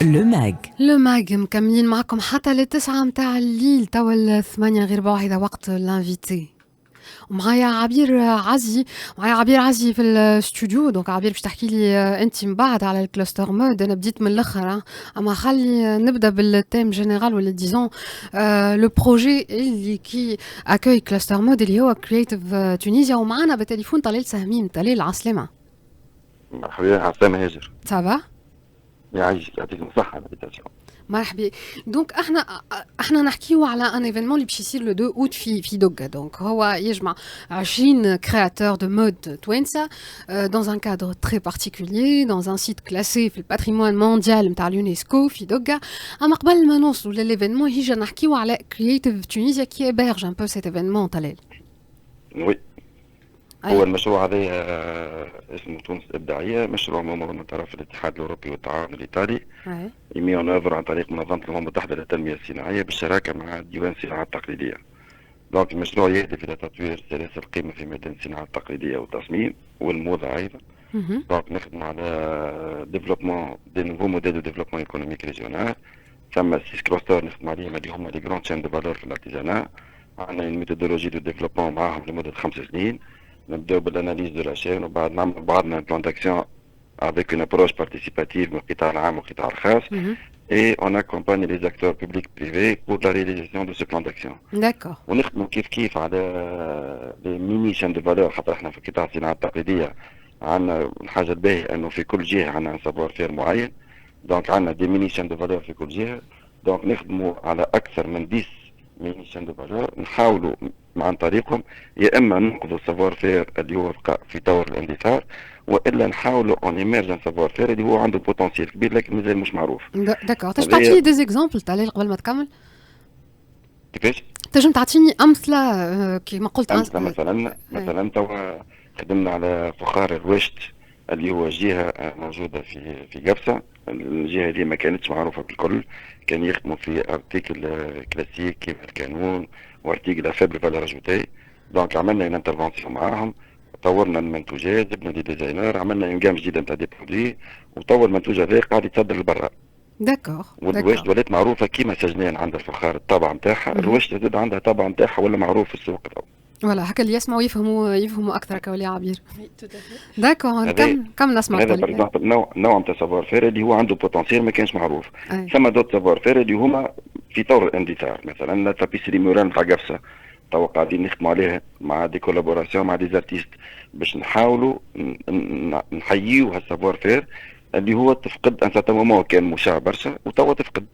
لو ماغ مكملين معكم حتى للتسعة متاع الليل توا الثمانية غير بواحدة وقت الانفيتي. ومعايا عبير عزي في الاستوديو. دونك عبير باش تحكي لي انت من بعد على الكلاستر مود. انا بديت من الاخر اما خلي نبدا بالتيم جينيرال ولا ديزون لو بروجي اللي كي اكوي كلاستر مود اللي هو كرييتيف تونيزيا. ومعنا بالتليفون طليل سهمين. طليل عسلامة. مرحبا عسلامة هاجر. سافا يعيشك يعطيك الصحة الانفيتاسيون. مرحبا. دونك احنا نحكيو على ان ايفينمون اللي باش يصير لو 2 اوت في دوكا. دونك هو يجمع 20 كرياتور دو مود توانسه dans un cadre très particulier, dans un site classé في الباتريمون مونديال نتاع اليونسكو في دوكا. اما قبل ما نوصلوا للايفينمون هيجا نحكيو على كرييتيف تونيزيا كي هيبرج ان بو سيت ايفينمون. طلال وي هو المشروع هذا اسمه تونس الإبداعية، مشروع ممول من طرف الاتحاد الأوروبي والتعاون الإيطالي، يمي اون اوفر عن طريق منظمة الأمم المتحدة للتنمية الصناعية بالشراكة مع ديوان الصناعة التقليدية. دونك المشروع يهدف إلى تطوير سلاسل القيمة في ميدان الصناعة التقليدية والتصميم والموضة أيضا. دونك نخدم على ديفلوبمون دي نوفو موديل دو ديفلوبمون ايكونوميك ريجيونال. ثم 6 كلاستر نخدم عليهم اللي هما لي جراند شين دو فالور في الارتيزانا. عندنا ميثودولوجي دو ديفلوبمون معاهم لمدة 5 سنين. نبداو بالاناليز دو لا شين وبعد نعمل بعضنا بلان داكسيون avec une approche participative من القطاع العام والقطاع الخاص. Et on accompagne les acteurs publics privés pour la réalisation de ce plan d'action. D'accord. ونخدموا كيف على لي ميني شين دو فالور، خاطر احنا في قطاع الصناعة التقليدية عندنا الحاجة الباهية انه في كل جهة عندنا سافوار فير معين. دونك عندنا دي ميني شين دو فالور في كل جهة. دونك نخدموا على اكثر من 10 ميني شين دو فالور، نحاولوا عن طريقهم يا اما ننقذوا السافوار فير اللي هو في طور الاندثار، والا نحاولوا اون ايمرجن سافوار فير اللي هو عنده بوتنسيال كبير لكن مازال مش معروف. داكور. تنجم تعطيني دي زيكزامبل طلال قبل ما تكمل؟ كيفاش؟ تنجم تعطيني امثله كيما قلت أمثلة مثلا توا خدمنا على فخار الوشت اللي هو جهة موجودة في قبصة. الجهة دي ما كانتش معروفة بالكل، كان يخدموا في ارتيكل كلاسيك كيما القانون وارتيكل افابل فالور اجوتي. دونك عملنا ان انترفونسيون معاهم، طورنا المنتوجات، جبنا دي ديزاينر، عملنا اون جام جديدة نتاع دي برودوي، وطور المنتوج هذا قاعد يتصدر لبرا. داكور. والوشت ولات معروفة كيما سجنان عند الفخار الطابع نتاعها. الوشت زاد عندها طابع نتاعها ولا معروف في السوق تو. فوالا هكا اللي يسمعوا يفهموا اكثر كولي عبير. داكور. كم نسمع. هذا باغ اكزومبل نوع نتاع سافوار فير اللي هو عنده بوتنسيال ما كانش معروف. ثم دوت سافوار فير اللي هما في طور الاندثار. مثلا تابيسري مورال نتاع قفصه تو قاعدين نخدموا عليها مع دي كولابوراسيون مع دي زارتيست باش نحاولوا نحييو هالسافوار فير اللي هو تفقد ان سارتان مومون كان مشاع برشا وتوا تفقد.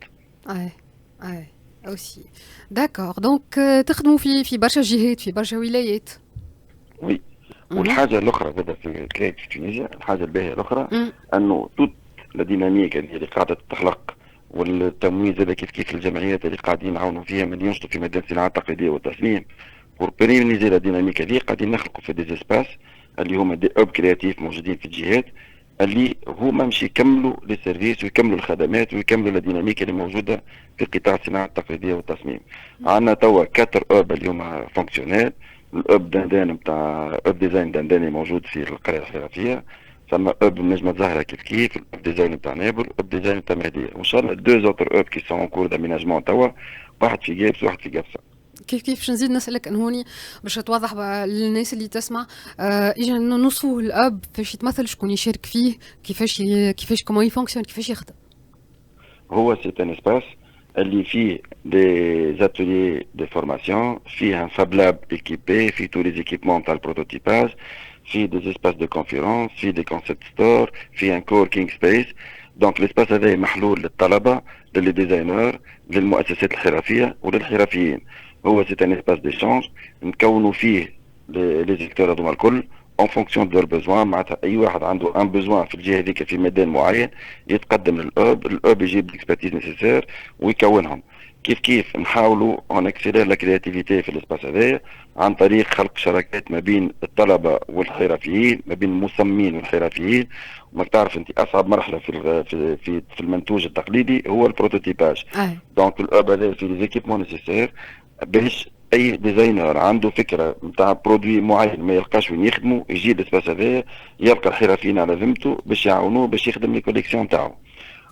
اي اوسي. داكور. دونك تخدموا في برشا جهات في برشا ولايات. وي. والحاجه الاخرى زاد في كريت في تونسيا، الحاجه الباهيه الاخرى انه توت لا ديناميك اللي قاعده تخلق والتمويل زاد كيف الجمعيات اللي قاعدين يعاونوا فيها من ينشطوا في ميدان الصناعه التقليديه والتصميم بور بيرينيزي لا ديناميك هذه قاعدين نخلقوا في دي اسباس اللي هما دي اوب كرياتيف موجودين في الجهات اللي هما مش يكملوا لي سيرفيس ويكملوا الخدمات ويكملوا الديناميك اللي موجوده في قطاع الصناعه التقليديه والتصميم. عندنا توا 4 اوب اللي هما فونكسيونيل. الاوب دندان نتاع اوب ديزاين دنداني موجود في القريه الحرفيه. ثم اوب النجمه الزهره كيف الاوب ديزاين نتاع نابل، الاوب ديزاين نتاع مهديه. وان شاء الله 2 اوتر اوب كي سون اون كور داميناجمون توا، واحد في جابس وواحد في قفصه. كيف باش نزيد نسألك انهوني باش توضح للناس اللي تسمع اجا نوصفوا الاب كيفاش يتمثل، شكون يشارك فيه، كيفاش كومون يفونكسيون، كيفاش يخدم. هو سي ان اسباس اللي فيه دي اتوليي دي فورماسيون، فيه ان فاب لاب ايكيبي، فيه تو لي زيكيبمون تاع البروتوتيباج، فيه دي اسباس دو كونفيرونس، فيه دي كونسيبت ستور، فيه ان كوركينغ سبيس. دونك الاسباس هذا محلول للطلبه، للي ديزاينر، للمؤسسات الحرفيه وللحرفيين. هو سي ان اسباس ديشانج نكونوا فيه لي زيكتور هذوما الكل اون فونكسيون دو بوزوان. معناتها اي واحد عنده ان بوزوان في الجهه هذيك في ميدان معين يتقدم للاب يجيب الاكسبرتيز نيسيسير ويكونهم. كيف نحاولوا اون اكسيلير لا كرياتيفيتي في الاسباس هذايا عن طريق خلق شراكات ما بين الطلبه والحرفيين، ما بين المصممين والحرفيين. وما تعرف انت اصعب مرحله في المنتوج التقليدي هو البروتوتيباج. دونك الاب هذا في لي زيكيبمون نيسيسير باش اي ديزاينر عنده فكره نتاع برودوي معين ما يلقاش وين يخدمه يجي الاسباس هذايا يلقى الحرفيين على ذمته باش يعاونوه باش يخدم لي كوليكسيون نتاعو.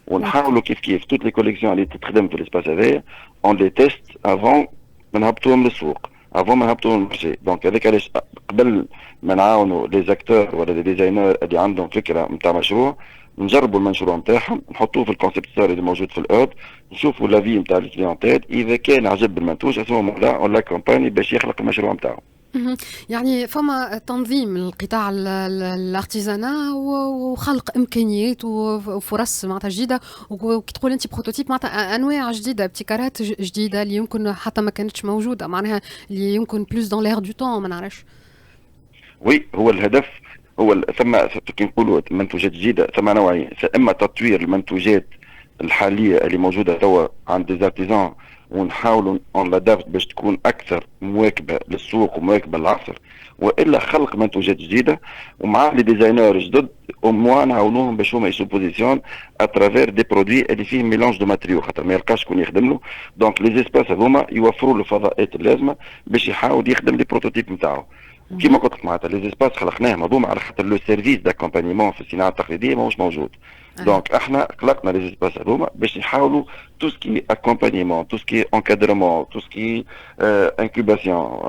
ونحاولوا كيف toutes les collections اللي تتخدم في الاسباس هذايا on les teste avant ما نهبطوهم للسوق avant ما نهبطوهم للمارشي. دونك هذاك علاش قبل ما نعاونوا لي زاكتور ولا لي ديزاينر اللي عندهم فكره نتاع مشروع نجربوا المشروع نتاعهم نحطوه في الكونسيبت ستوري اللي موجود في الاود نشوفوا لافي نتاع الكليونتيل اذا كان عجب المنتوج اسمه لا ولا كومباني باش يخلق المشروع نتاعو. يعني فما تنظيم القطاع الارتيزانا وخلق امكانيات وفرص معناتها جديده وكي تقول انت بروتوتيب معناتها انواع جديده ابتكارات جديده اللي يمكن حتى ما كانتش موجوده معناها اللي يمكن بلوس دون لير دو طون ما نعرفش. وي هو الهدف هو ثم كي نقولوا منتوجات جديده ثم نوعين اما تطوير المنتوجات الحاليه اللي موجوده توا عند ديزارتيزان ونحاولوا اون لادابت باش تكون اكثر مواكبه للسوق ومواكبه للعصر والا خلق منتوجات جديده ومع لي ديزاينر جدد وموا نعاونوهم باش هما يسو بوزيسيون اترافير دي برودوي اللي فيهم ميلونج دو ماتريو خاطر ما يلقاش شكون يخدم له. دونك لي زيسباس هذوما يوفروا له الفضاءات اللازمه باش يحاول يخدم لي بروتوتيب نتاعو. كيما قلت لك معناتها لي زيسباس خلقناهم هذوما على خاطر لو سيرفيس داكومبانيمون في الصناعه التقليديه ماهوش موجود. دونك احنا خلقنا لي زيسباس هذوما باش يحاولوا تو سكي اكومبانيمون تو سكي انكادرمون تو سكي انكوباسيون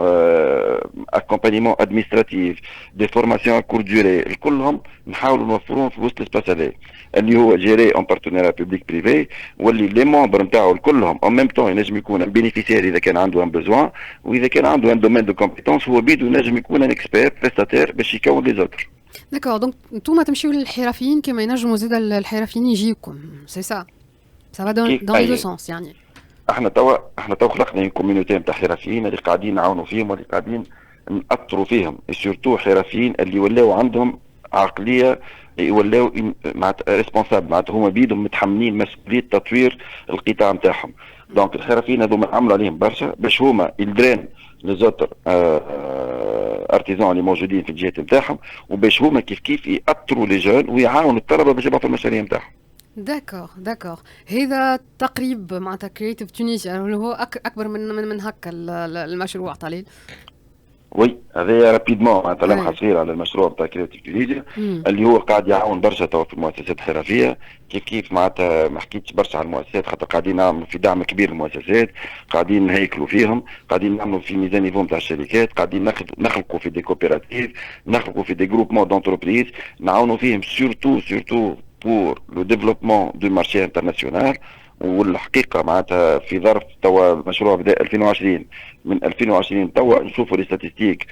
اكومبانيمون ادمنستراتيف دي فورماسيون كور دوري كلهم نحاولوا نوفروهم في وسط الاسباس هذا اللي هو جيري اون بارتنير بوبليك بريفي واللي لي ممبر نتاعو كلهم اون ميم طون ينجم يكون بينيفيسير اذا كان عنده ان بوزوان واذا كان عنده ان دومين دو كومبيتونس هو بيدو ينجم يكون ان اكسبير بريستاتير باش يكون لي زوتر. داكور دونك نتوما تمشيو للحرفيين كما ينجموا زاد الحرفيين يجيكم سي سا سا دون لي دو سونس يعني. احنا توا خلقنا كوميونيتي نتاع حرفيين اللي قاعدين نعاونوا فيهم واللي قاعدين نأثروا فيهم سورتو حرفيين اللي ولاو عندهم عقليه يولاو معناتها ريسبونسابل معناتها هما بيدهم متحملين مسؤوليه تطوير القطاع نتاعهم. دونك الحرفيين هذوما عملوا عليهم برشا باش هما يدرين لي زوتر ارتيزان اللي موجودين في الجهات نتاعهم وباش هما كيف يأثروا لي جون ويعاونوا الطلبه باش يبعثوا المشاريع نتاعهم. داكور هذا تقريب معناتها كرياتيف تونيزيا اللي هو اكبر من هكا المشروع طليل. وي هذا رابيدمون معناتها لمحه صغيره على المشروع بتاع كرياتيف تونيزيا اللي هو قاعد يعاون برشا توا في المؤسسات الحرفيه كيف معناتها ما حكيتش برشا على المؤسسات خاطر قاعدين نعملوا في دعم كبير للمؤسسات قاعدين نهيكلوا فيهم قاعدين نعملوا في ميزان نيفو نتاع الشركات قاعدين نخلقوا في دي كوبيراتيف نخلقوا في دي جروبمون دونتربريز نعاونوا فيهم سورتو بور لو ديفلوبمون دو مارشي انترناسيونال. والحقيقه معناتها في ظرف توا المشروع بدا 2020 من 2020 توا نشوفوا لي ستاتستيك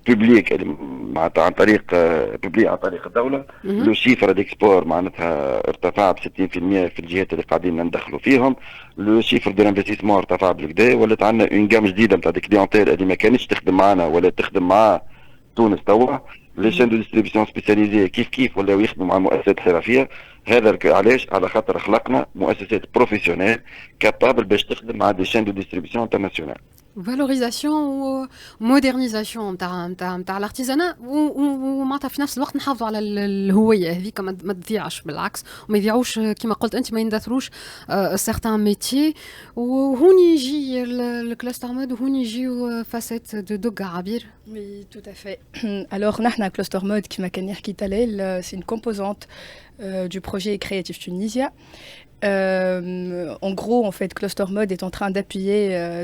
بوبليك معناتها عن طريق بوبليك عن طريق الدوله لو شيفر ديكسبور معناتها ارتفع ب 60% في الجهات اللي قاعدين ندخلوا فيهم. لو شيفر دو انفستيسمون ارتفع بالكدا ولات عندنا اون جام جديده نتاع دي كليونتيل اللي ما كانتش تخدم معنا ولا تخدم مع تونس توا لي شين دو ديستريبيسيون سبيسياليزي كيف ولاو يخدموا مع المؤسسات الحرفيه. هذا علاش على خاطر خلقنا مؤسسات بروفيسيونيل كابابل باش تخدم مع دي شين دو ديستريبيسيون انترناسيونال. فالوريزاسيون ومودرنيزاسيون نتاع الارتيزانا ومعناتها في نفس الوقت نحافظوا على الهويه هذيك ما تضيعش بالعكس وما يضيعوش كما قلت انت ما يندثروش سيغتان ميتي. وهون يجي الكلاستر مود وهون يجيو فاسيت دو دوغا عبير. Oui, tout à fait. Alors, نحن Cluster Mode, qui m'a كان Talel, c'est une composante du projet Creative Tunisia. En gros, en fait, Cluster Mode est en train d'appuyer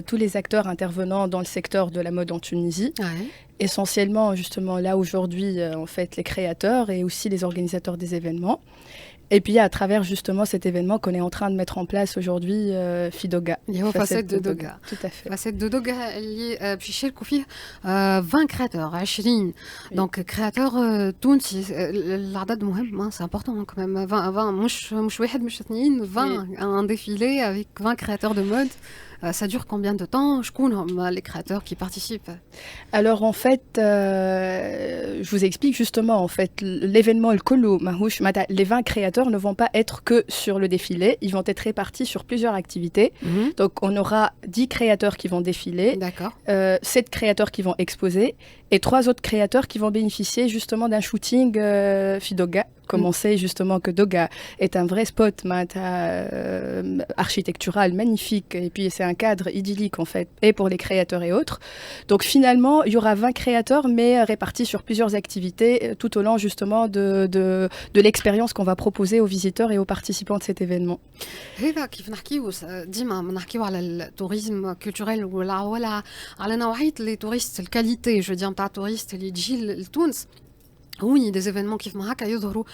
tous les acteurs intervenant dans le secteur de la mode en Tunisie. Ouais. Essentiellement, justement, là aujourd'hui, en fait, les créateurs et aussi les organisateurs des événements. Et puis à travers justement cet événement qu'on est en train de mettre en place aujourd'hui, Fidoga. Il y a Facette de Doga. Tout à fait. Facette de Doga اللي باش يشاركوا فيه 20 créateurs 20 donc créateurs تونسي العدد مهم c'est important quand même 20 مش واحد مش اثنين 20 un défilé avec 20 créateurs de mode. Ça dure combien de temps? شكون هم les créateurs qui participent? Alors en fait, je vous explique justement en fait l'événement le Kolo Mahouch, les 20 créateurs ne vont pas être que sur le défilé, ils vont être répartis sur plusieurs activités. Donc on aura 10 créateurs qui vont défiler, 7 créateurs qui vont exposer et 3 autres créateurs qui vont bénéficier justement d'un shooting Fidoga. Comme on sait justement que Doga est un vrai spot architectural magnifique, et puis c'est un cadre idyllique en fait, et pour les créateurs et autres. Donc finalement, il y aura 20 créateurs, mais répartis sur plusieurs activités tout au long justement de l'expérience qu'on va proposer aux visiteurs et aux participants de cet événement. هذا كيف نحكيو ديما نحكيو على التوريزم كولتوريل ولا على نوعية لي توريست الكاليتي جو دي نتاع التوريست اللي تجي لتونس. وي دي زيفينمون كيف ما هكا يظهروا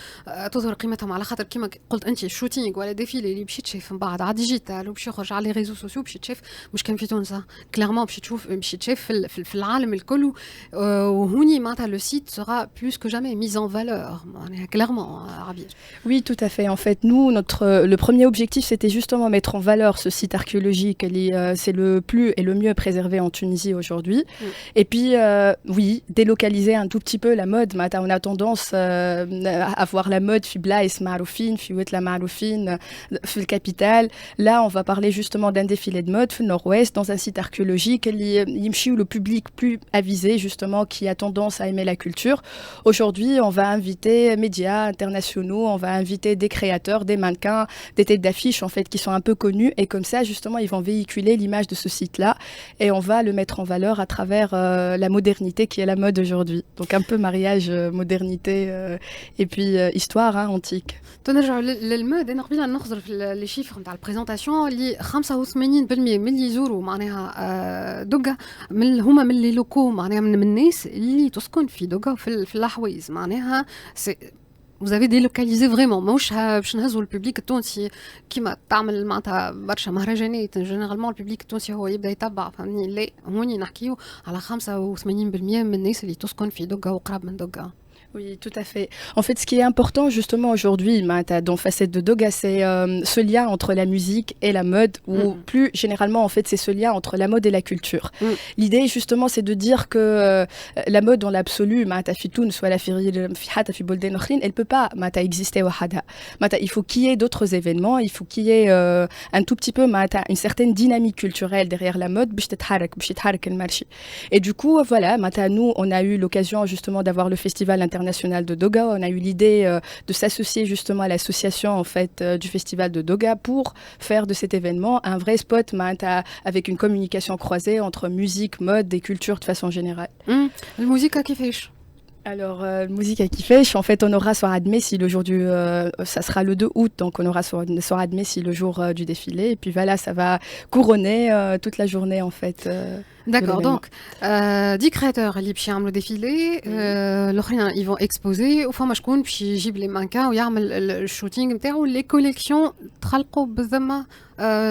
تظهر قيمتهم على خاطر كيما قلت انت الشوتينغ ولا ديفيلي اللي باش تشاف من بعد على ديجيتال وباش يخرج على لي ريزو سوسيو باش تشاف مش كان في تونس كليرمون باش تشوف باش تشاف في العالم الكل وهوني معناتها لو سيت سera plus que jamais mis en valeur معناها كليرمون عبير. Oui, tout à fait. En fait, nous, le premier objectif, c'était justement mettre en valeur ce site archéologique. C'est le plus et le mieux préservé en Tunisie aujourd'hui. Et puis, oui, délocaliser un tout petit peu la mode. On a tendance à voir la mode fi Blaïs Maroufine, fi Ouetla Maroufine, fi le Capital. Là, on va parler justement d'un défilé de mode fi le Nord-Ouest, dans un site archéologique. Yimchi, le public plus avisé, justement, qui a tendance à aimer la culture. Aujourd'hui, on va inviter médias internationaux, on va inviter des créateurs, des mannequins, des têtes d'affiche, en fait, qui sont un peu connus. Et comme ça, justement, ils vont véhiculer l'image de ce site-là. Et on va le mettre en valeur à travers la modernité qui est la mode aujourd'hui. Donc, un peu mariage modernité et puis histoire antique. تنرجع للمود انا قبيله نخزر في لي شيفر نتاع البريزونطاسيون اللي 85% من اللي يزوروا معناها دوغا هما من لي لوكو معناها من الناس اللي تسكن في دوغا في الحوايز معناها vous avez délocalisé vraiment ماهوش باش نهزوا الببليك التونسي كيما تعمل معناتها برشا مهرجانات جينيرالمون الببليك التونسي هو يبدا يتبع فهمني لا هوني نحكيو على 85% من الناس اللي تسكن في دوغا وقراب من دوغا. Oui, tout à fait. En fait, ce qui est important justement aujourd'hui, dans Facette de Doga, c'est ce lien entre la musique et la mode, ou plus généralement, en fait, c'est ce lien entre la mode et la culture. L'idée, justement, c'est de dire que la mode, dans l'absolu, soit la elle peut pas exister. Il faut qu'il y ait d'autres événements, il faut qu'il y ait un tout petit peu une certaine dynamique culturelle derrière la mode. Et du coup, voilà, nous, on a eu l'occasion justement d'avoir le festival international de Doga. On a eu l'idée de s'associer justement à l'association en fait du festival de Doga pour faire de cet événement un vrai spot avec une communication croisée entre musique, mode et culture de façon générale. La musique à كيفاش؟ Alors, musique à Kifesh, en fait, on aura Soir Admessi le jour ça sera le 2 août, donc on aura Soir Admessi le jour du défilé, et puis voilà, ça va couronner toute la journée, en fait. D'accord, donc 10 créateurs اللي باش يعملوا ديفيلي الاخرين ils vont exposer وفما شكون باش يجيب لي مانكا ويعمل الشوتينغ نتاعو لي كوليكسيون تخلقوا بالذمه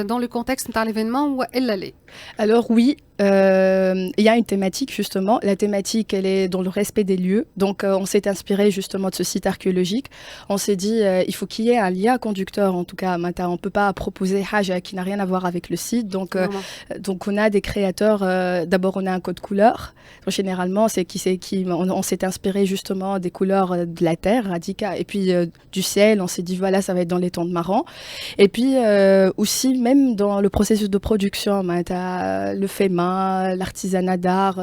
dans le contexte نتاع l'événement والا لا. Alors oui, il y a une thématique justement. La thématique, elle est dans le respect des lieux. Donc on s'est inspiré justement de ce site archéologique. On s'est dit il faut qu'il y ait un lien conducteur en tout cas. On ne peut pas proposer Haja qui n'a rien à voir avec le site. Donc on a des créateurs. D'abord on a un code couleur. Donc, généralement on s'est inspiré justement des couleurs de la terre, Radika, et puis du ciel. On s'est dit voilà, ça va être dans les tons de marron. Et puis aussi même dans le processus de production, le fait main, l'artisanat d'art,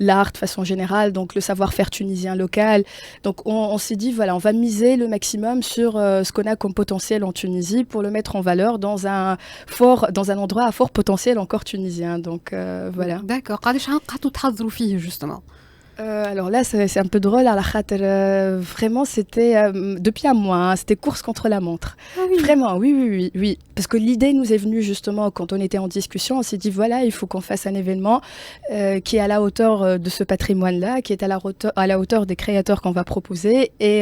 l'art de façon générale, donc le savoir-faire tunisien local. Donc on s'est dit voilà, on va miser le maximum sur ce qu'on a comme potentiel en Tunisie pour le mettre en valeur dans un endroit à fort potentiel encore tunisien. Donc voilà. D'accord. قداش قعدتوا تحضروا فيه justement؟ Alors là, c'est un peu drôle. Vraiment, c'était depuis un mois. C'était course contre la montre. Ah oui. Vraiment, oui. Parce que l'idée nous est venue justement quand on était en discussion. On s'est dit voilà, il faut qu'on fasse un événement qui est à la hauteur de ce patrimoine-là, qui est à la hauteur des créateurs qu'on va proposer, et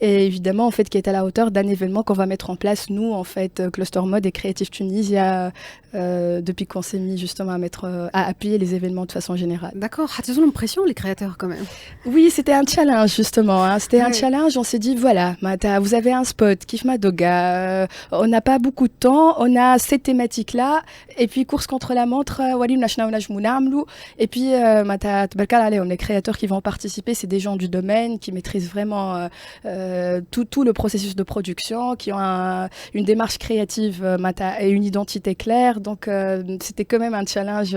évidemment en fait qui est à la hauteur d'un événement qu'on va mettre en place nous en fait, Cluster Mode et Creative Tunisia, depuis qu'on s'est mis justement à appuyer les événements de façon générale. D'accord. Ils ont l'impression les créateurs quand même. Oui, c'était un challenge justement. C'était un challenge. On s'est dit voilà, vous avez un spot, Kifma Doga. On n'a pas beaucoup de temps. On a cette thématique-là. Et puis course contre la montre. Et puis on les créateurs qui vont participer, c'est des gens du domaine qui maîtrisent vraiment tout le processus de production, qui ont une démarche créative et une identité claire. Donc c'était quand même un challenge.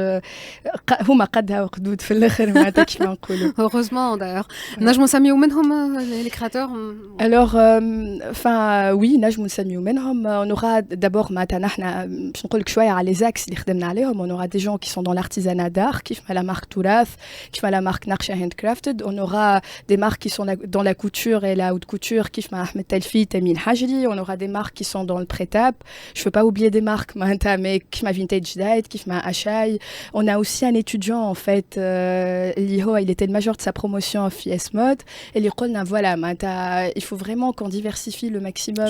Heureusement d'ailleurs. نجموا نسميو منهم les créateurs. Alors, enfin, oui, نجموا نسميو منهم. On aura d'abord معناتها نحنا باش نقول لك شويه على les axes اللي خدمنا عليهم. On aura des gens qui sont dans l'artisanat d'art, كيف la marque Tourath, كيف la marque Naqsha Handcrafted. On aura des marques qui sont dans la couture et la haute couture, كيف Ahmed Talfi, Tamil Hajri. On aura des marques qui sont dans le prêt-à-porter. Je veux pas oublier des marques معناتها mais كيف Vintage Date, كيف Achai. On a aussi un étudiant en fait il était le major de sa promotion à FIS Mode et il dit voilà il faut vraiment qu'on diversifie le maximum.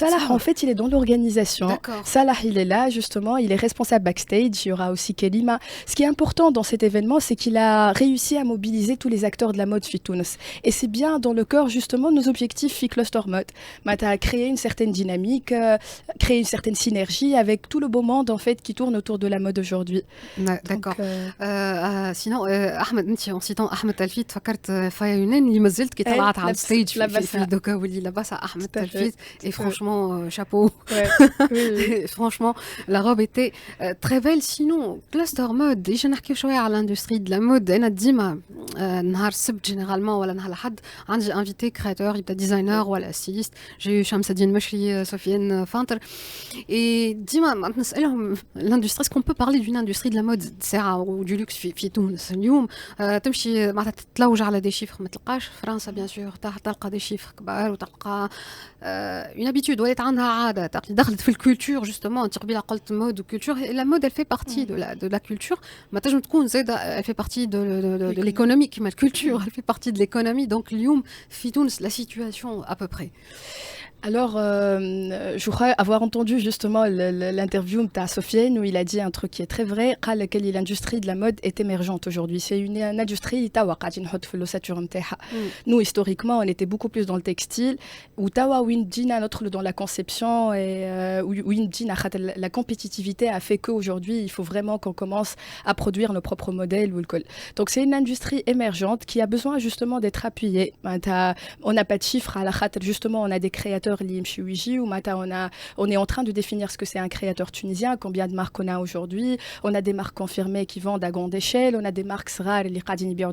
Salah en fait il est dans l'organisation. Salah il est là justement, il est responsable backstage. Il y aura aussi Kelima. Ce qui est important dans cet événement c'est qu'il a réussi à mobiliser tous les acteurs de la mode Fitounes et c'est bien dans le cœur justement de nos objectifs Cluster Mode. Créer une certaine dynamique, créer une certaine synergie avec tout le beau monde en fait qui tourne autour de la mode aujourd'hui. D'accord. Sinon احمد انت en citant احمد تلفيت تفكرت فيا يونان اللي مازلت كي طلعت على الستيج في الدوكا واللي لاباسها احمد تلفيت et franchement chapeau. Franchement la robe était très belle. Sinon Cluster Mode ايش نحكيو شويه على الاندستري de la mode. انا ديما نهار السبت جينيرالمون ولا نهار الاحد عندي انفيتي كرياتور يبدا ديزاينر ولا ستيليست. جاي شمس الدين مشري سفيان فانتر et ديما نسالهم الاندستري اسكو peut parler d'une industrie de la mode ساعه و du luxe في تونس اليوم. تمشي معناتها تتلوج على دي شيفر ما تلقاش فرنسا بيان سور تلقى دي شيفر كبار وتلقى اون ابيتود ولات عندها عاده دخلت في الكولتور جوستومون. انت قبيله قلت مود وكولتور لا مود elle fait partie de la culture. ما تنجم تكون زاده elle fait partie de l'économie كيما الكولتور elle fait partie de l'économie. donc اليوم في تونس la situation à peu près. Alors, je crois avoir entendu justement l'interview de Sofiane où il a dit un truc qui est très vrai, que l'industrie de la mode est émergente aujourd'hui. C'est une industrie qui nous, historiquement, on était beaucoup plus dans le textile, où dans la conception et où la compétitivité a fait qu'aujourd'hui, il faut vraiment qu'on commence à produire nos propres modèles. Donc, c'est une industrie émergente qui a besoin justement d'être appuyée. On n'a pas de chiffres à la khater, justement, on a des créateurs on est en train de définir ce que c'est un créateur tunisien, combien de marques on a aujourd'hui. On a des marques confirmées qui vendent à grande échelle, on a des marques rares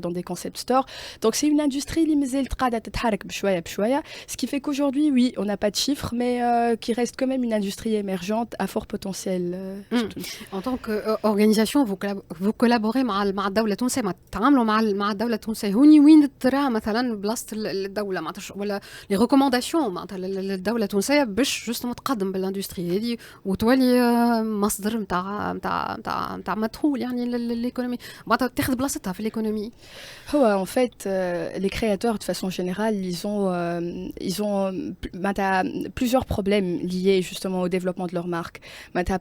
dans des concept stores. Donc c'est une industrie ce qui fait qu'aujourd'hui, oui, on n'a pas de chiffres, mais qui reste quand même une industrie émergente à fort potentiel. En tant qu'organisation, vous collaborez مع الدولة التونسية، تعاملوا مع الدولة التونسية. هوني وين ترى مثلا بلاصة الدولة ولا les recommandations معناتها الدولة التونسية باش جوستومون تقدم بالاندستري هذه وتولي مصدر نتاع مدخول يعني للايكونومي معناتها تاخذ بلاصتها في الايكونومي. En fait, les créateurs de façon générale, ils ont plusieurs problèmes liés justement au développement de leur marque.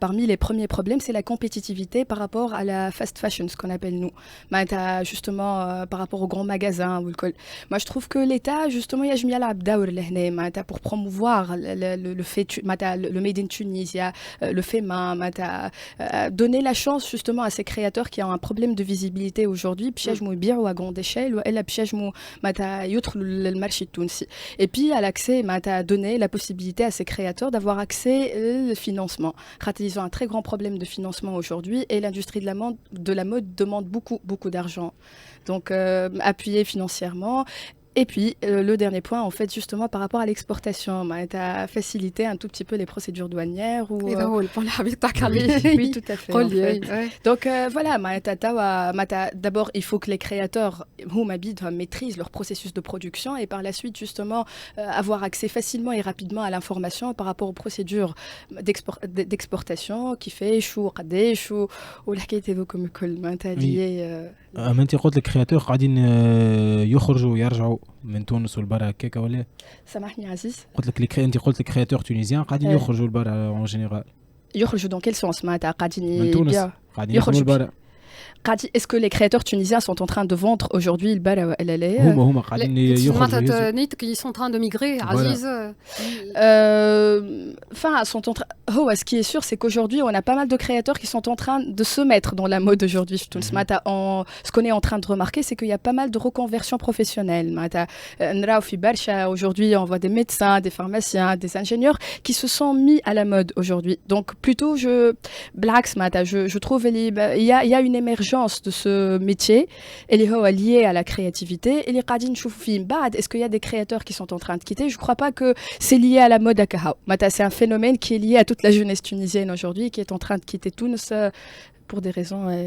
Parmi les premiers problèmes, c'est la compétitivité par rapport à la fast fashion, ce qu'on appelle nous. Justement par rapport aux grands magasins. Moi, je trouve que l'État justement il y a جميع لعب دور لهنا pour promouvoir le made in Tunisia, le fait main, donner la chance justement à ces créateurs qui ont un problème de visibilité aujourd'hui, piège mou bien ou à grande échelle, ou elle a piège mou le marché tunisien. Et puis à l'accès, donner la possibilité à ces créateurs d'avoir accès au financement. Ils ont un très grand problème de financement aujourd'hui et l'industrie de la mode demande beaucoup d'argent. Donc appuyer financièrement. Et puis, le dernier point, en fait, justement, par rapport à l'exportation, tu as facilité un tout petit peu les procédures douanières. Oui, tout à fait. En fait. Donc, voilà, d'abord, il faut que les créateurs maîtrisent leur processus de production et par la suite, justement, avoir accès facilement et rapidement à l'information par rapport aux procédures d'exportation qui fait chou, chou, ou la qualité de comme lié. ما انت قلت الكرياتور قاعدين يخرجوا ويرجعوا من تونس والبرا هكاكا ولا؟ سامحني عزيز. قلت لك انت قلت الكرياتور تونيزيان قاعدين يخرجوا البرا اون جينيرال. يخرجوا دون كيل سونس معناتها قاعدين من تونس قاعدين يخرجوا البرا. Est-ce que les créateurs tunisiens sont en train de vendre aujourd'hui le bal à LLA? Ils sont en train de migrer, Aziz. Enfin, ce qui est sûr, c'est qu'aujourd'hui, on a pas mal de créateurs qui sont en train de se mettre dans la mode aujourd'hui. Ce qu'on est en train de remarquer, c'est qu'il y a pas mal de reconversions professionnelles. Aujourd'hui, on voit des médecins, des pharmaciens, des ingénieurs qui se sont mis à la mode aujourd'hui. Donc, plutôt, je trouve qu'il y a une émergence conscience de ce métier et les lié à la créativité et les qadin nchoufu fihim ba'd. Est-ce qu'il y a des créateurs qui sont en train de quitter? Je crois pas que c'est lié à la mode à Kahao. C'est un phénomène qui est lié à toute la jeunesse tunisienne aujourd'hui qui est en train de quitter Tunis pour des raisons et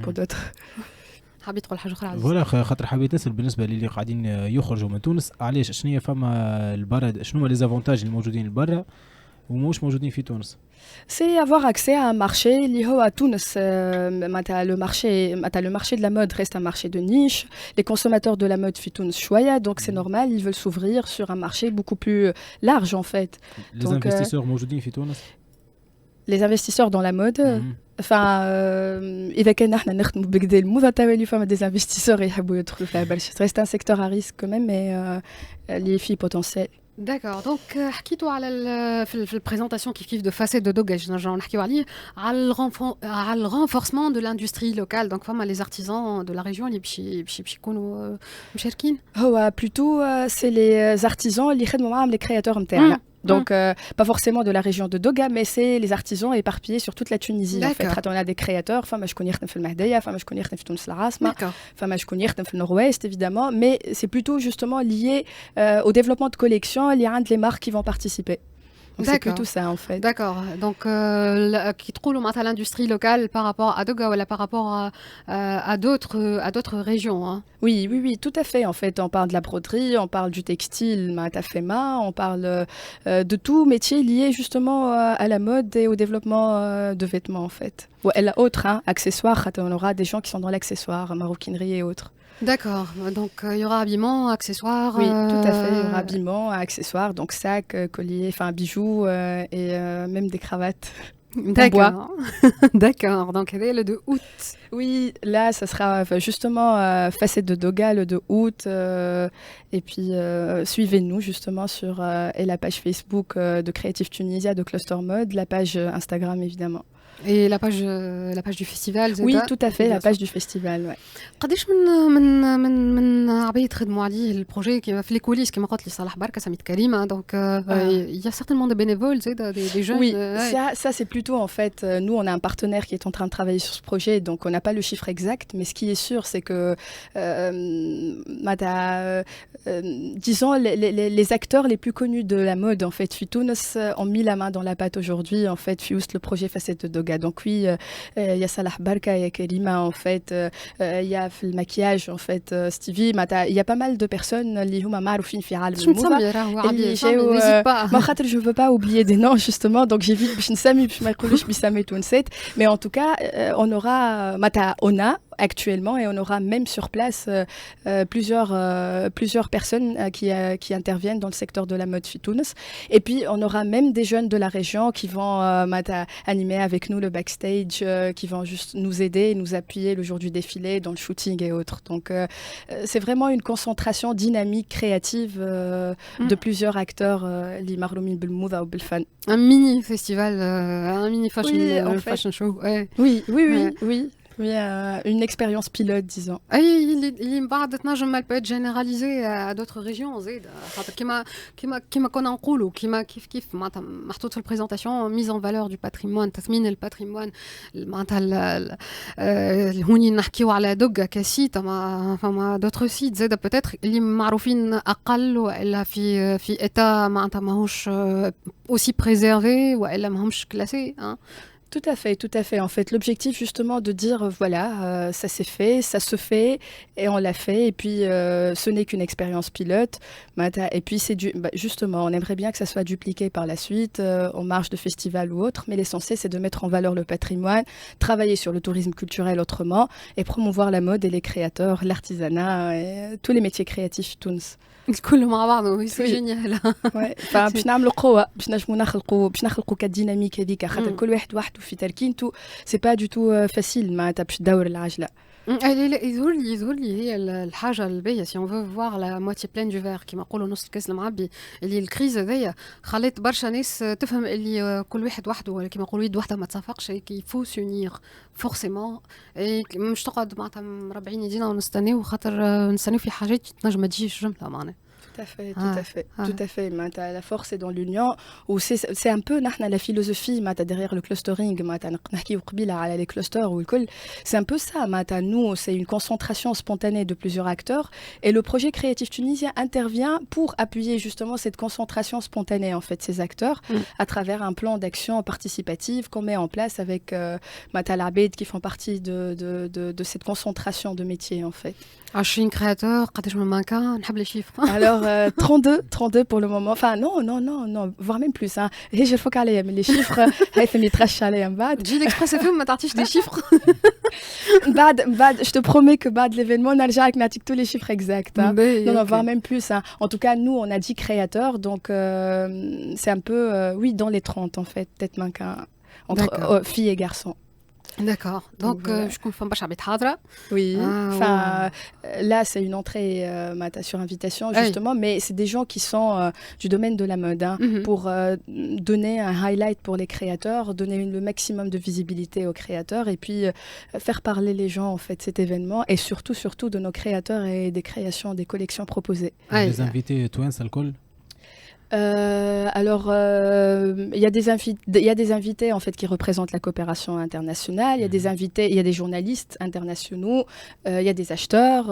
pour d'autres. حابة تقول حاجة أخرى عزيز؟ فوالا خاطر حبيت نسال بالنسبه للي قاعدين يخرجوا من تونس علاش شنو هي فما البرا شنو هما لي زافونتاج الموجودين لبرا ومش موجودين في تونس؟ C'est avoir accès à un marché lié à Tunis. Le marché de la mode reste un marché de niche. Les consommateurs de la mode fi Tunis chouaya, donc c'est normal, ils veulent s'ouvrir sur un marché beaucoup plus large en fait. Les investisseurs موجودين في تونس؟ Les investisseurs dans la mode, enfin, إذا كان احنا نخدموا بكدا الموضة تاولي فما des investisseurs يحبوا يدخلوا فيها برشا. Ça reste un secteur à risque quand même, mais les filles potentielles. D'accord, donc حكيتوا على في البريزونطاسيون كيف de facette de Doga نرجعوا نحكيوا عليه على le renforcement de l'industrie locale, donc فما les artisans de la région اللي باش يكونوا مشاركين. هو plutôt c'est les artisans اللي يخدموا معاهم les créateurs نتاعنا. Donc, pas forcément de la région de Doga, mais c'est les artisans éparpillés sur toute la Tunisie. En fait, on a des créateurs, je connais في المهدية, je connais في تونس العاصمة, je connais في nord-ouest évidemment, mais c'est plutôt justement lié au développement de collections, il y a les marques qui vont participer. Donc c'est plutôt ça en fait. D'accord. Donc qui trouvent l'industrie locale par rapport à Doga ou par rapport à d'autres régions. Hein. Oui, tout à fait. En fait, on parle de la broderie, on parle du textile, matafema, on parle de tout métier lié justement à la mode et au développement de vêtements en fait. Ou autre, hein, accessoires. On aura des gens qui sont dans l'accessoire, maroquinerie et autres. D'accord, donc il y aura habillement, accessoires. Oui, tout à fait, il y aura habillement, accessoires, donc sacs, colliers, enfin bijoux et même des cravates. D'accord, d'accord, donc le 2 août. Oui, là, ça sera justement facette de Doga le 2 août. Et puis, suivez-nous justement sur la page Facebook de Creative Tunisia, de Cluster Mode, la page Instagram évidemment. Et la page du festival. Oui, tout à fait, la page du festival. Ouais. قداش من عباد خدموا عليه البروجي كيما في الكوليس كيما قلت لي صلاح بركه سميت كريمه donc il y a certainement des bénévoles des jeunes. Oui, ça c'est plutôt en fait nous on a un partenaire qui est en train de travailler sur ce projet donc on n'a pas le chiffre exact mais ce qui est sûr c'est que disons les acteurs les plus connus de la mode en fait Fitounes ont mis la main dans la pâte aujourd'hui en fait Fioust le projet Facette de Doga donc oui il y a Salah Barka il y a Kerima en fait il y a le maquillage en fait Stevie il y a pas mal de personnes اللي هما معروفين في عالم الموضة ما خاطر je veux pas oublier des noms justement donc j'évite باش نسمي باش ما يقولوش بسمي تونسيت mais en tout cas on aura on a actuellement et on aura même sur place plusieurs personnes qui interviennent dans le secteur de la mode Fitounes et puis on aura même des jeunes de la région qui vont animer avec nous le backstage qui vont juste nous aider nous appuyer le jour du défilé dans le shooting et autres donc c'est vraiment une concentration dynamique créative de plusieurs acteurs li marloumin بالموضة وبالفن un mini festival un mini fashion show oui Oui, une expérience pilote, disons. اللي من بعد تنجم ما peut être généralisé à d'autres régions زيد خاطر كيما كنا نقولوا كيف معناتها محطوط في البريزونطاسيون mise en valeur du patrimoine تثمين الباتريمون معناتها هوني نحكيو على دوغا كسيت فما d'autres sites زيد peut-être اللي معروفين اقل والا في ايتا معناتها ماهوش aussi préservé والا ماهمش كلاسي Tout à fait. En fait, l'objectif justement de dire voilà, ça s'est fait, ça se fait et on l'a fait. Et puis, ce n'est qu'une expérience pilote. Et puis, c'est justement, on aimerait bien que ça soit dupliqué par la suite, en marge de festival ou autre. Mais l'essentiel, c'est de mettre en valeur le patrimoine, travailler sur le tourisme culturel autrement et promouvoir la mode et les créateurs, l'artisanat et tous les métiers créatifs Tunis. كله مع بعضه سي جينيال باش نعملوا قوه باش نجموا نخلقوا كديناميك هذيك خاطر كل واحد وحده في تركينته سي با دو تو فاسيل معناتها باش تدور العجله يظهر لي هي الحاجه الباهيه سي اون فو فوار لا موتي بلان دو فير كيما نقولوا نص الكاس المعبي اللي الكريز هذيا خلات برشا ناس تفهم اللي كل واحد وحده ولا كيما نقولوا يد وحده ما تصافقش كي فو سونير فورسيمون مش تقعد معناتها مربعين يدينا ونستناو خاطر نستناو في حاجات تنجم ما تجيش جمله معناها Tout à fait, Ah, tout à fait, ah. tout à fait. معناتها la force est dans l'union. Ou c'est un peu نحن la philosophie معناتها derrière le clustering معناتها نحكيو قبيله على les clusters والكل. C'est un peu ça معناتها nous c'est une concentration spontanée de plusieurs acteurs et le projet créatif tunisien intervient pour appuyer justement cette concentration spontanée en fait ces acteurs à travers un plan d'action participative qu'on met en place avec معناتها العباد qui font partie de cette concentration de métiers en fait. 20 créateurs قداش من مانكا نحب لي شيفر. Alors, 32 pour le moment. Enfin, non, voire même plus. Hein. Et je faut qu'aller, mais les chiffres, هيثم يترشح عليا من بعد. تجي l'express FM ما تعطيش des chiffres. بعد, je te promets que بعد l'événement, نرجع لك نعطيك tous les chiffres exacts. Hein. Non, ok. voire même plus. Hein. En tout cas, nous, on a 10 créateurs, donc c'est un peu, oui, dans les 30 en fait, peut-être même qu'un entre filles et garçons. D'accord. Donc, je confirme pas Chabet Hadra. Oui, Ah, enfin, là, c'est une entrée sur invitation, justement, mais c'est des gens qui sont du domaine de la mode, hein, pour donner un highlight pour les créateurs, donner le maximum de visibilité aux créateurs et puis faire parler les gens, en fait, cet événement et surtout de nos créateurs et des créations, des collections proposées. Les invités, toi, ça le colle. Alors, il y a des invités en fait qui représentent la coopération internationale. Il y a des invités, il y a des journalistes internationaux, il y a des acheteurs,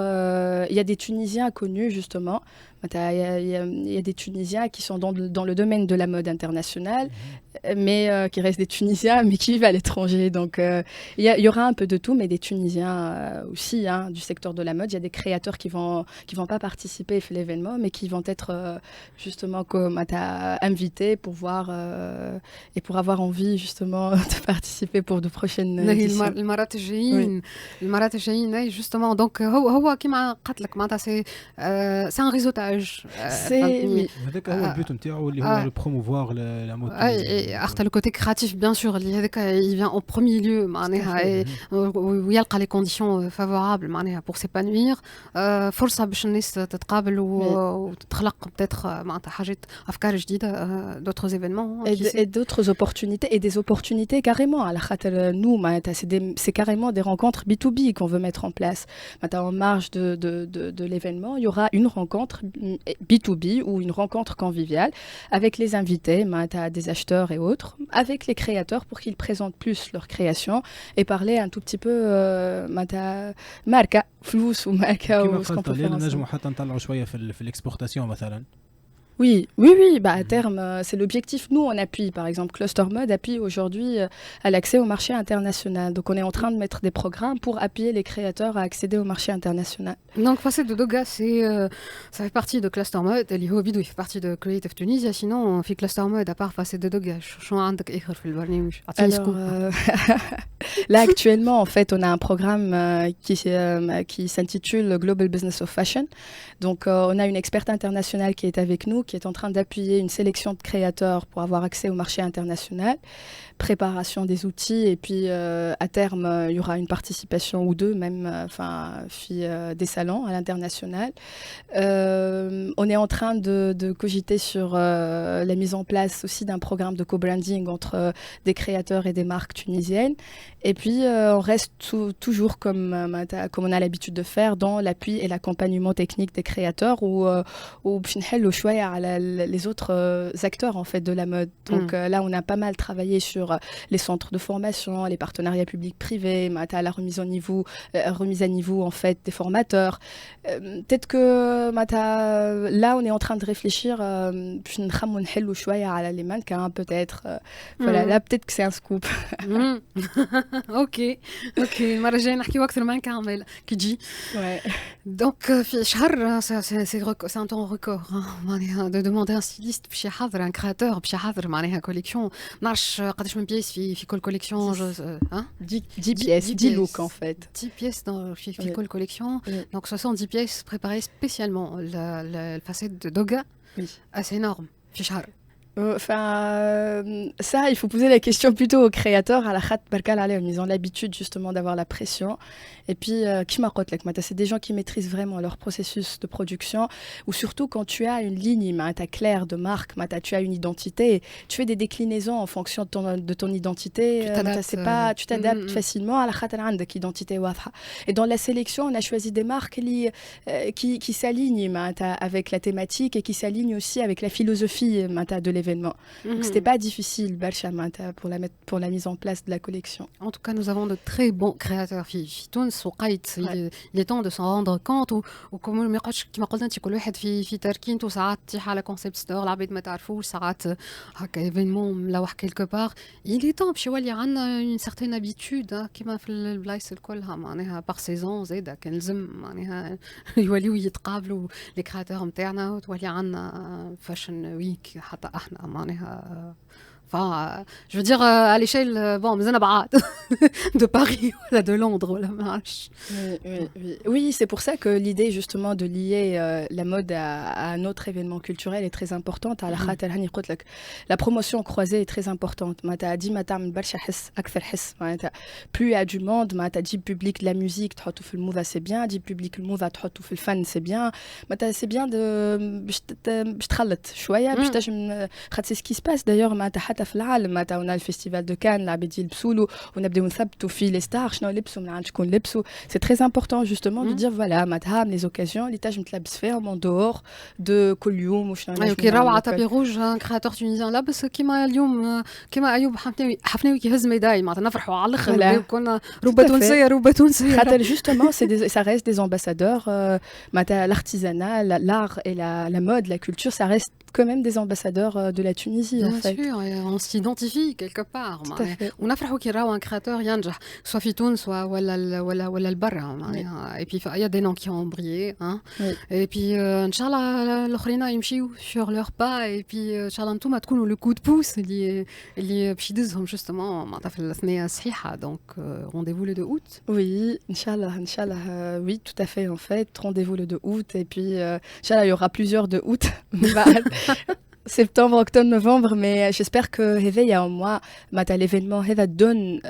il y a des Tunisiens connus justement. Il y a des Tunisiens qui sont dans le domaine de la mode internationale, mais qui restent des Tunisiens, mais qui vivent à l'étranger. Donc, il y aura un peu de tout, mais des Tunisiens aussi, hein, du secteur de la mode. Il y a des créateurs qui vont pas participer à l'événement, mais qui vont être justement invités pour voir et pour avoir envie justement de participer pour de prochaines éditions. المرات الجايين justement donc هو كيما قلت لك معناتها c'est un réseautage. Oui. هذاك هو البيت نتاعو اللي هو promouvoir la mode. اختار le côté créatif bien sûr اللي هذاك il vient en premier lieu معناها ويلقى les conditions favorables معناها pour s'épanouir. فرصة باش الناس تتقابل وتخلق peut-être معناتها حاجات أفكار جديدة d'autres événements et d'autres opportunités et des opportunités carrément على خاطر nous c'est carrément des rencontres B2B qu'on veut mettre en place. En marge de l'événement, il y aura une rencontre B2B ou une rencontre conviviale avec les invités, des acheteurs et autres, avec les créateurs pour qu'ils présentent plus leur création et parler un tout petit peu marca, flous ou marca ou ce qu'on peut faire ensemble. نجموا حتى نطلعوا شوية في l'exportation مثلا. Oui, bah à terme, c'est l'objectif. Nous, on appuie, par exemple, Cluster Mode appuie aujourd'hui à l'accès au marché international. Donc, on est en train de mettre des programmes pour appuyer les créateurs à accéder au marché international. Donc, Facette de Doga, ça fait partie de Cluster Mode. Liho Bidou, il fait partie de Creative Tunisia. Sinon, on fait Cluster Mode à part Facette de Doga. Alors, là, actuellement, en fait, on a un programme qui s'intitule Global Business of Fashion. Donc, on a une experte internationale qui est avec nous, qui est en train d'appuyer une sélection de créateurs pour avoir accès au marché international, préparation des outils, et puis à terme, il y aura une participation ou deux, même des salons à l'international. On est en train de cogiter sur la mise en place aussi d'un programme de co-branding entre des créateurs et des marques tunisiennes. Et puis, on reste toujours comme on a l'habitude de faire dans l'appui et l'accompagnement technique des créateurs ou les autres acteurs en fait de la mode. Donc là, on a pas mal travaillé sur les centres de formation, les partenariats publics-privés, la remise à niveau en fait des formateurs. Peut-être que là, on est en train de réfléchir à les mannequins peut-être. Voilà, là peut-être que c'est un scoop. اوكي المره الجايه نحكيو اكثر من كامل كي تجي. دونك في شهر سي ان طون ريكور معناها دو دوموندي ان ستيليست باش يحضر ان كرياتور باش يحضر معناها كوليكسيون. ما نعرفش قداش من بيس في كل كوليكسيون 10 pièces 10 looks en fait 10 pièces في كل كوليكسيون. Donc 70 pièces préparées spécialement la facette de Doga. Oui. C'est énorme في شهر. Ça, il faut poser la question plutôt aux créateurs. À la khat barkal alayhom, ils ont l'habitude justement d'avoir la pression. Et puis, qui m'a c'est des gens qui maîtrisent vraiment leur processus de production. Ou surtout quand tu as une ligne claire de marque, tu as une identité, tu fais des déclinaisons en fonction de ton identité. Tu t'adaptes facilement à la khat عندك identité واضحة. Et dans la sélection, on a choisi des marques qui s'alignent avec la thématique et qui s'alignent aussi avec la philosophie de l'événement. Donc c'était pas difficile pour la mise en place de la collection. En tout cas, nous avons de très bons créateurs في تونس وقيت. Il est temps de s'en rendre compte وكما ما يقعدش كما قلنا انت كل واحد في تركينته ساعات تيح على كونسيبت ستور العباد ما تعرفوش ساعات هكا ايفينمون ملوح كيلكو بار. Il est temps باش يولي عندنا une certaine habitude كما في البلايص الكلها معناها بار سيزون زاده كان لازم معناها يوليو يتقابلوا لي كرياتور نتاعنا وتولي عندنا فاشن ويك حتى احنا معناها. Enfin, je veux dire, à l'échelle, bon, mais de Paris, ou de Londres, ou la marche. Oui, c'est pour ça que l'idée, justement, de lier la mode à un autre événement culturel est très importante. La promotion croisée est très importante. Plus il y a du monde, dit public de la musique, c'est bien, dit public le move, le fan, c'est bien. C'est bien de... C'est ce qui se passe, d'ailleurs, في العالم on a le festival de Cannes العباد يلبسوا ونبداو نثبتوا فيه les stars شنو لبسوا من عند شكون لبسوا. C'est très important justement de dire voilà متها les occasions اللي تنجم تلبس فيهم en dehors de كل يوم وشنو كي راهو على طابي روج كرياتور تونيزيان لابس كيما اليوم كيما ايوب حفناوي كيهز ميداي معناتها نفرحوا على الاخر كنا روبه تونسيه روبه تونسيه خاطر justement ça reste des ambassadeurs l'artisanat l'art et la mode la culture ça reste quand même des ambassadeurs de la Tunisie. Bien en fait. sûr, et on s'identifie quelque part. On a fait un créateur ينجح soit في تونس ولا البرا et puis il y a des noms qui ont brillé hein. Oui. Et puis inchallah الاخرين يمشيو sur leur pas et puis inchallah انتم تكونوا le coup de pouce اللي باش يدزهم justement معناتها في الثنيه الصحيحه donc rendez-vous le 2 août. Oui, inchallah oui tout à fait en fait rendez-vous le 2 août et puis inchallah il y aura plusieurs 2 août. Septembre, octobre, novembre, mais j'espère que il y a un mois, l'événement donne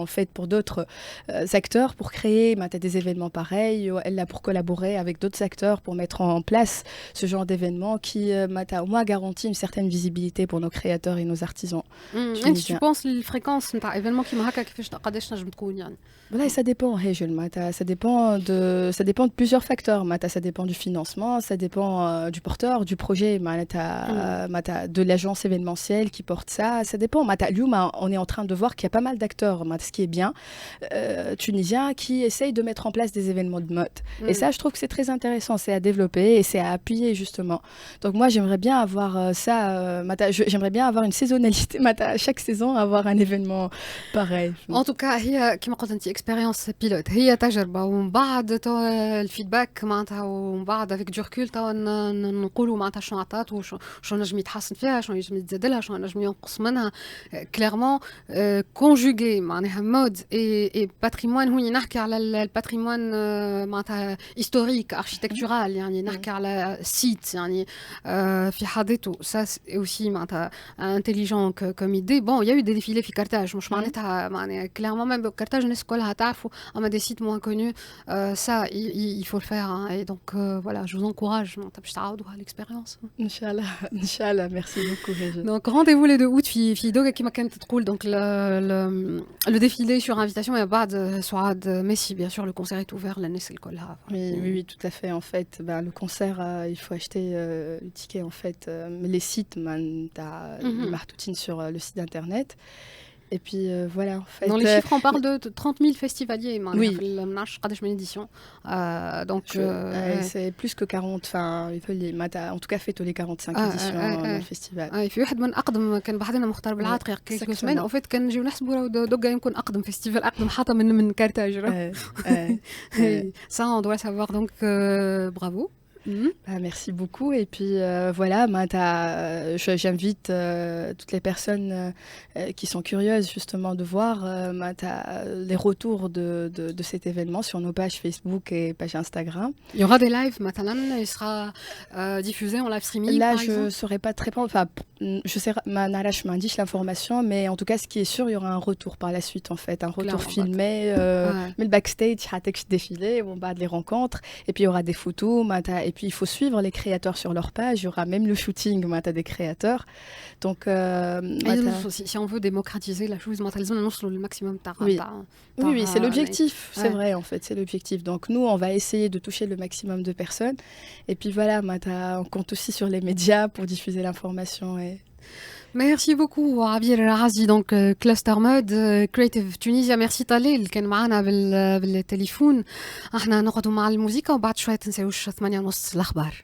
en fait pour d'autres acteurs pour créer des événements pareils, pour collaborer avec d'autres acteurs pour mettre en place ce genre d'événement qui au moins garantit une certaine visibilité pour nos créateurs et nos artisans. Tu penses les fréquences d'événements qui m'ont كيفاش قداش نجم تكون يعني؟ Voilà, ça dépend, ça dépend de plusieurs facteurs. Ça dépend du financement, ça dépend du porteur, du projet, de l'agence événementielle qui porte ça. Ça dépend. On est en train de voir qu'il y a pas mal d'acteurs, ce qui est bien, tunisiens, qui essayent de mettre en place des événements de mode. Et ça, je trouve que c'est très intéressant, c'est à développer et c'est à appuyer justement. Donc moi, j'aimerais bien avoir ça. J'aimerais bien avoir une saisonnalité. À chaque saison, avoir un événement pareil. En tout cas, كما قلت انت اكسبيريونس بيلوت هي تجربه ومن بعد الفيدباك معناتها ومن بعد افيك دو ركول نقولوا معناتها شنو عطات وشنو نجم يتحسن فيها شنو نجم يتزاد لها شنو نجم ينقص منها كليرمون كونجوغي معناها مود اي باتريمون هوني نحكي على الباتريمون معناتها هيستوريك اركيتكتورال يعني نحكي على سيت يعني في حدته سا اوسي معناتها انتيليجون كوم ايدي بون يا يو دي ديفيلي في كارتاج مش معناتها معناها كليرمون ميم كارتاج الناس كلها تعرفوا اما دي سيت موان كونو ça il faut le faire hein. Et donc voilà je vous encourage باش تعاودوا هالإكسبيريونس Inch'Allah, merci beaucoup Régine. Donc rendez-vous les 2 août في دوغا كيما كانت تقول donc le défilé sur invitation et بعد سعاد ميسي bien sûr le concert est ouvert l'année كلها. Oui tout à fait en fait le concert il faut acheter le ticket en fait les sites martoutine sur le site internet. Et puis voilà en fait. Dans les chiffres on parle de 30 000 festivaliers oui. في édition donc c'est plus que 40 enfin en tout cas fêtوا les 45 éditions dans le festival. في واحد من اقدم كان بحدنا مختار بالعاطري كيلكو سمان او فيت كان نجيو نحسبوا دوغا يمكن اقدم فيستيفال اقدم حتى من كارتاج. Ça on doit savoir donc bravo. Merci beaucoup. Et puis voilà, j'invite toutes les personnes qui sont curieuses justement de voir les retours de cet événement sur nos pages Facebook et pages Instagram. Il y aura des lives, maintenant, il sera diffusé en live streaming. Là, par je exemple. ne saurais pas très bien. Enfin, je sais, je m'indique l'information, mais en tout cas, ce qui est sûr, il y aura un retour par la suite, en fait, un retour Clairement, filmé, mais le backstage, il y aura des défilés, les rencontres, et puis il y aura des photos, et puis il faut suivre les créateurs sur leur page. Il y aura même le shooting des créateurs. Donc, si on veut démocratiser la chose, le maximum oui, c'est l'objectif, c'est Ouais. vrai, en fait, c'est l'objectif. Donc nous, on va essayer de toucher le maximum de personnes. Et puis voilà, on compte aussi sur les médias pour diffuser l'information. Merci beaucoup عبير العزي دونك كلاستر مود كريتيف تونيزيا ميرسي طالي اللي كان معنا بالتليفون احنا نقعدوا مع الموسيقى وبعد شويه تنساوش 8:30 الاخبار